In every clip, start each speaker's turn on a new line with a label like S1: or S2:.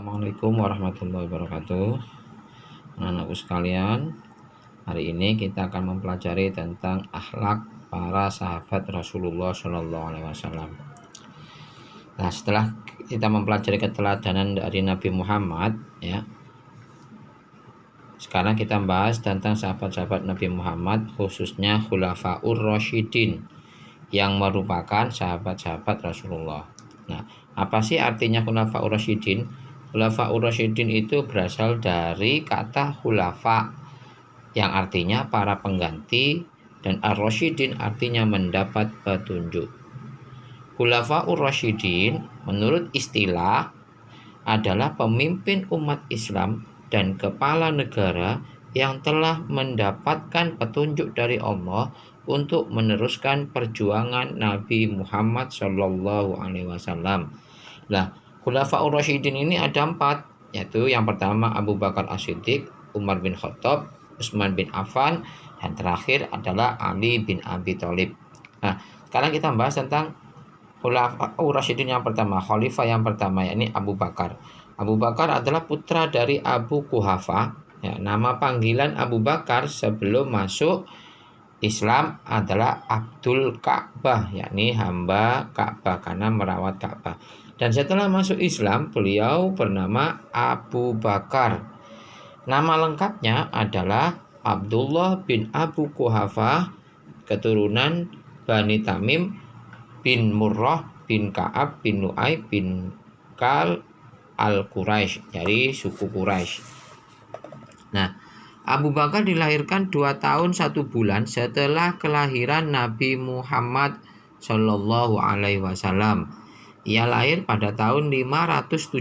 S1: Assalamualaikum warahmatullahi wabarakatuh. Anak-anakku sekalian, hari ini kita akan mempelajari tentang akhlak para sahabat Rasulullah Shallallahu Alaihi Wasallam. Nah, setelah kita mempelajari keteladanan dari Nabi Muhammad, ya, sekarang kita bahas tentang sahabat-sahabat Nabi Muhammad, khususnya Khulafaur Rasyidin, yang merupakan sahabat-sahabat Rasulullah. Nah, apa sih artinya Khulafaur Rasyidin? Khulafaur Rasyidin itu berasal dari kata khulafa, yang artinya para pengganti, dan ar-rasyidin artinya mendapat petunjuk. Khulafaur Rasyidin menurut istilah adalah pemimpin umat Islam dan kepala negara yang telah mendapatkan petunjuk dari Allah untuk meneruskan perjuangan Nabi Muhammad Shallallahu Alaihi Wasallam. Nah, Khulafaur Rasyidin ini ada 4, yaitu yang pertama Abu Bakar As-Siddiq, Umar bin Khattab, Utsman bin Affan, dan terakhir adalah Ali bin Abi Thalib. Nah, sekarang kita bahas tentang Khulafaur Rasyidin yang pertama, khalifah yang pertama, yakni Abu Bakar. Abu Bakar adalah putra dari Abu Quhafa. Ya, nama panggilan Abu Bakar sebelum masuk Islam adalah Abdul Ka'bah, yakni hamba Ka'bah, karena merawat Ka'bah. Dan setelah masuk Islam, beliau bernama Abu Bakar. Nama lengkapnya adalah Abdullah bin Abu Quhafa, keturunan Bani Tamim bin Murrah bin Ka'ab bin Nu'ay bin Kal al-Quraisy, dari suku Quraisy. Nah, Abu Bakar dilahirkan 2 tahun 1 bulan setelah kelahiran Nabi Muhammad Shallallahu Alaihi Wasallam. Ia lahir pada tahun 571,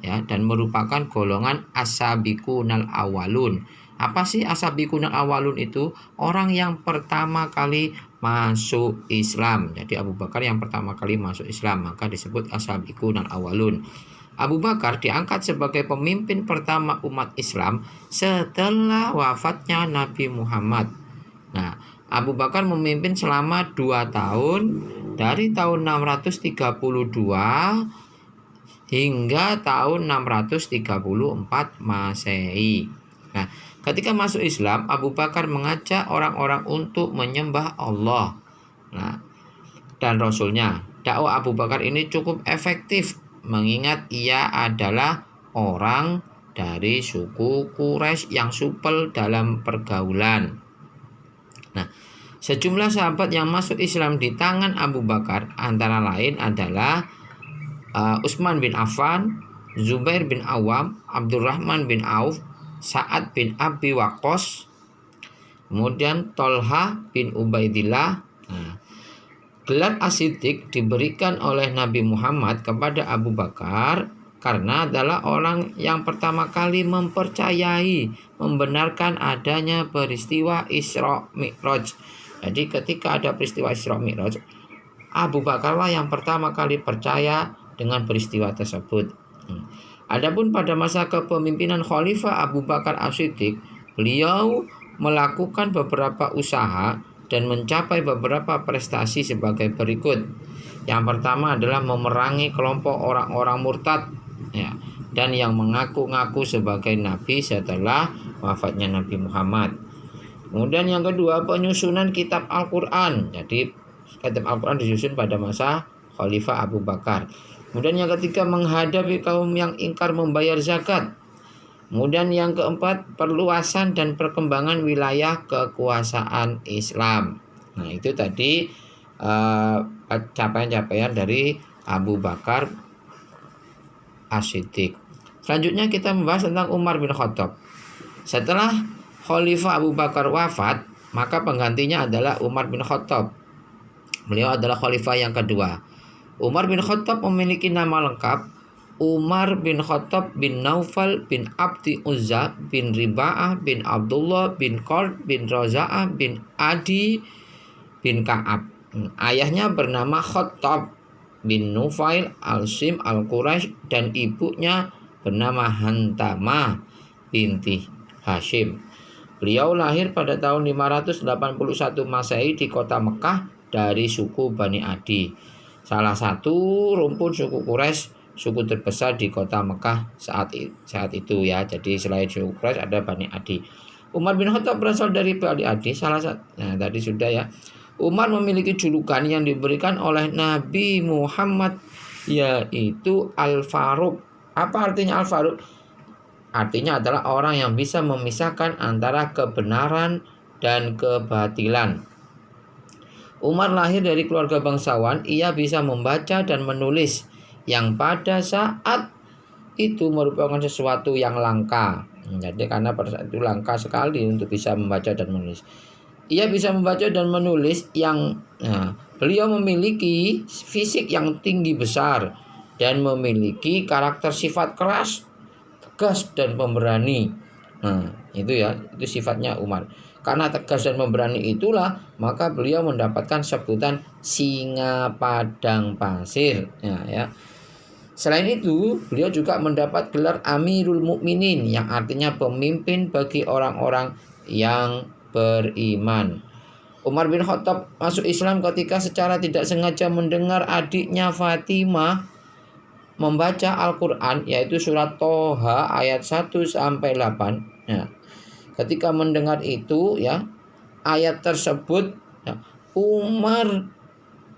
S1: ya, dan merupakan golongan as-sabiqunal awalun. Apa sih as-sabiqunal awalun itu? Orang yang pertama kali masuk Islam. Jadi Abu Bakar yang pertama kali masuk Islam, maka disebut as-sabiqunal awalun. Abu Bakar diangkat sebagai pemimpin pertama umat Islam setelah wafatnya Nabi Muhammad. Nah, Abu Bakar memimpin selama 2 tahun, dari tahun 632 hingga tahun 634 Masehi. Nah, ketika masuk Islam, Abu Bakar mengajak orang-orang untuk menyembah Allah, nah, dan Rasulnya. Dakwah Abu Bakar ini cukup efektif, mengingat ia adalah orang dari suku Quraisy yang supel dalam pergaulan. Nah, sejumlah sahabat yang masuk Islam di tangan Abu Bakar antara lain adalah Utsman bin Affan, Zubair bin Awam, Abdurrahman bin Auf, Sa'ad bin Abi Waqqas, kemudian Tolha bin Ubaidillah. Nah, gelar As-Siddiq diberikan oleh Nabi Muhammad kepada Abu Bakar karena adalah orang yang pertama kali mempercayai, membenarkan adanya peristiwa Isra Mi'raj. Jadi ketika ada peristiwa Isra Mi'raj, Abu Bakarlah yang pertama kali percaya dengan peristiwa tersebut. Adapun pada masa kepemimpinan Khalifah Abu Bakar As-Siddiq, beliau melakukan beberapa usaha dan mencapai beberapa prestasi sebagai berikut. Yang pertama adalah memerangi kelompok orang-orang murtad, ya, dan yang mengaku-ngaku sebagai nabi setelah wafatnya Nabi Muhammad. Kemudian yang kedua, penyusunan kitab Al-Quran. Jadi kitab Al-Quran disusun pada masa Khalifah Abu Bakar. Kemudian yang ketiga, menghadapi kaum yang ingkar membayar zakat. Kemudian yang keempat, perluasan dan perkembangan wilayah kekuasaan Islam. Nah, itu tadi capaian-capaian dari Abu Bakar As-Siddiq. Selanjutnya kita membahas tentang Umar bin Khattab. Setelah Khalifah Abu Bakar wafat, maka penggantinya adalah Umar bin Khattab. Beliau adalah khalifah yang kedua. Umar bin Khattab memiliki nama lengkap Umar bin Khattab bin Naufal bin Abdi Uzza bin Riba'ah bin Abdullah bin Qard bin Roza'ah bin Adi bin Ka'ab. Ayahnya bernama Khattab bin Nufail al-Sim al-Quraisy dan ibunya bernama Hantamah binti Hashim. Beliau lahir pada tahun 581 Masehi di kota Mekah dari suku Bani Adi, salah satu rumpun suku Quraisy suku terbesar di kota Mekah saat itu ya. Jadi selain suku Quraisy ada Bani Adi. Umar bin Khattab berasal dari Bani Adi, salah satu. Nah, tadi sudah ya. Umar memiliki julukan yang diberikan oleh Nabi Muhammad, yaitu Al-Faruq. Apa artinya Al-Faruq? Artinya adalah orang yang bisa memisahkan antara kebenaran dan kebatilan. Umar lahir dari keluarga bangsawan. Ia bisa membaca dan menulis, yang pada saat itu merupakan sesuatu yang langka. Jadi karena pada saat itu langka sekali untuk bisa membaca dan menulis. Ia bisa membaca dan menulis beliau memiliki fisik yang tinggi besar dan memiliki karakter sifat keras, tegas dan pemberani. Nah, itu sifatnya Umar. Karena tegas dan pemberani itulah maka beliau mendapatkan sebutan singa padang pasir. Ya. Selain itu, beliau juga mendapat gelar Amirul Mukminin yang artinya pemimpin bagi orang-orang yang beriman. Umar bin Khattab masuk Islam ketika secara tidak sengaja mendengar adiknya Fatimah membaca Al-Quran, yaitu surat Toha ayat 1 sampai 8. Ya. Ketika mendengar itu ayat tersebut, Umar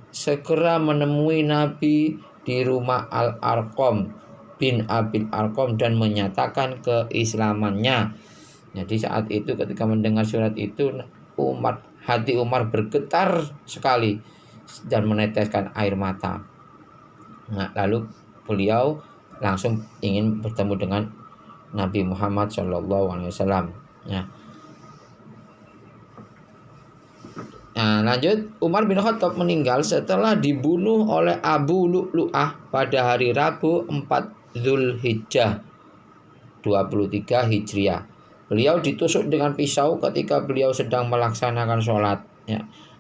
S1: segera menemui Nabi di rumah Al-Arqam bin Abil Arqam dan menyatakan keislamannya. Jadi saat itu ketika mendengar surat itu, hati Umar bergetar sekali dan meneteskan air mata. Nah, lalu beliau langsung ingin bertemu dengan Nabi Muhammad SAW. Nah, lanjut, Umar bin Khattab meninggal setelah dibunuh oleh Abu Lu'lu'ah pada hari Rabu 4 Zulhijjah 23 Hijriah. Beliau ditusuk dengan pisau ketika beliau sedang melaksanakan sholat.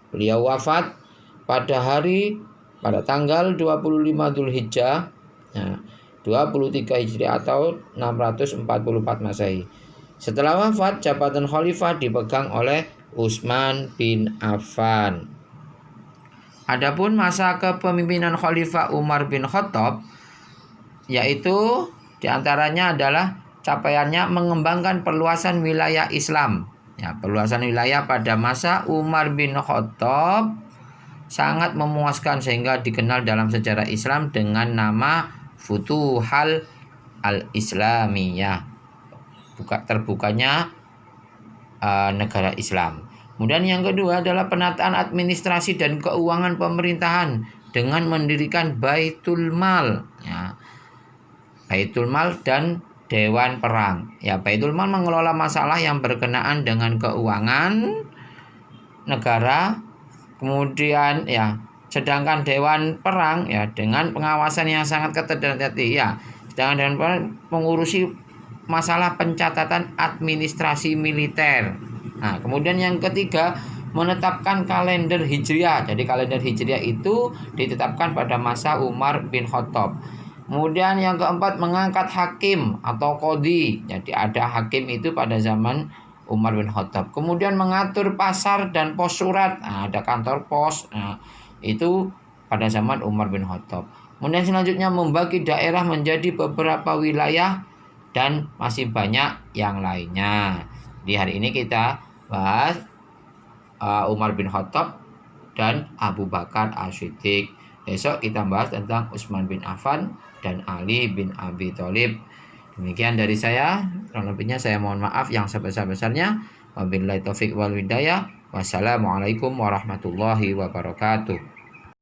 S1: Beliau wafat pada tanggal 25 Zulhijjah 23 Hijriah atau 644 Masehi. Setelah wafat, jabatan khalifah dipegang oleh Utsman bin Affan. Adapun masa kepemimpinan Khalifah Umar bin Khattab, yaitu diantaranya adalah capaiannya mengembangkan perluasan wilayah Islam. Perluasan wilayah pada masa Umar bin Khattab sangat memuaskan sehingga dikenal dalam sejarah Islam dengan nama Futuhal al-Islamiyah, terbukanya negara Islam. Kemudian yang kedua adalah penataan administrasi dan keuangan pemerintahan dengan mendirikan Baitul Mal, Baitul Mal dan Dewan Perang. Baitul Mal mengelola masalah yang berkenaan dengan keuangan negara. Kemudian sedangkan Dewan Perang dengan pengawasan yang sangat ketat dan hati. Sedangkan Dewan Perang mengurusi masalah pencatatan administrasi militer. Nah, kemudian yang ketiga menetapkan kalender Hijriah. Jadi kalender Hijriah itu ditetapkan pada masa Umar bin Khattab. Kemudian yang keempat mengangkat hakim atau qadhi. Jadi ada hakim itu pada zaman Umar bin Khattab. Kemudian mengatur pasar dan pos surat. Nah, ada kantor pos. Nah, itu pada zaman Umar bin Khattab. Kemudian selanjutnya membagi daerah menjadi beberapa wilayah dan masih banyak yang lainnya. Di hari ini kita bahas Umar bin Khattab dan Abu Bakar As-Siddiq. Besok kita bahas tentang Utsman bin Affan dan Ali bin Abi Thalib. Demikian dari saya. Kurang lebihnya saya mohon maaf yang sebesar-besarnya. Wabillahi taufik wal hidayah. Wassalamualaikum warahmatullahi wabarakatuh.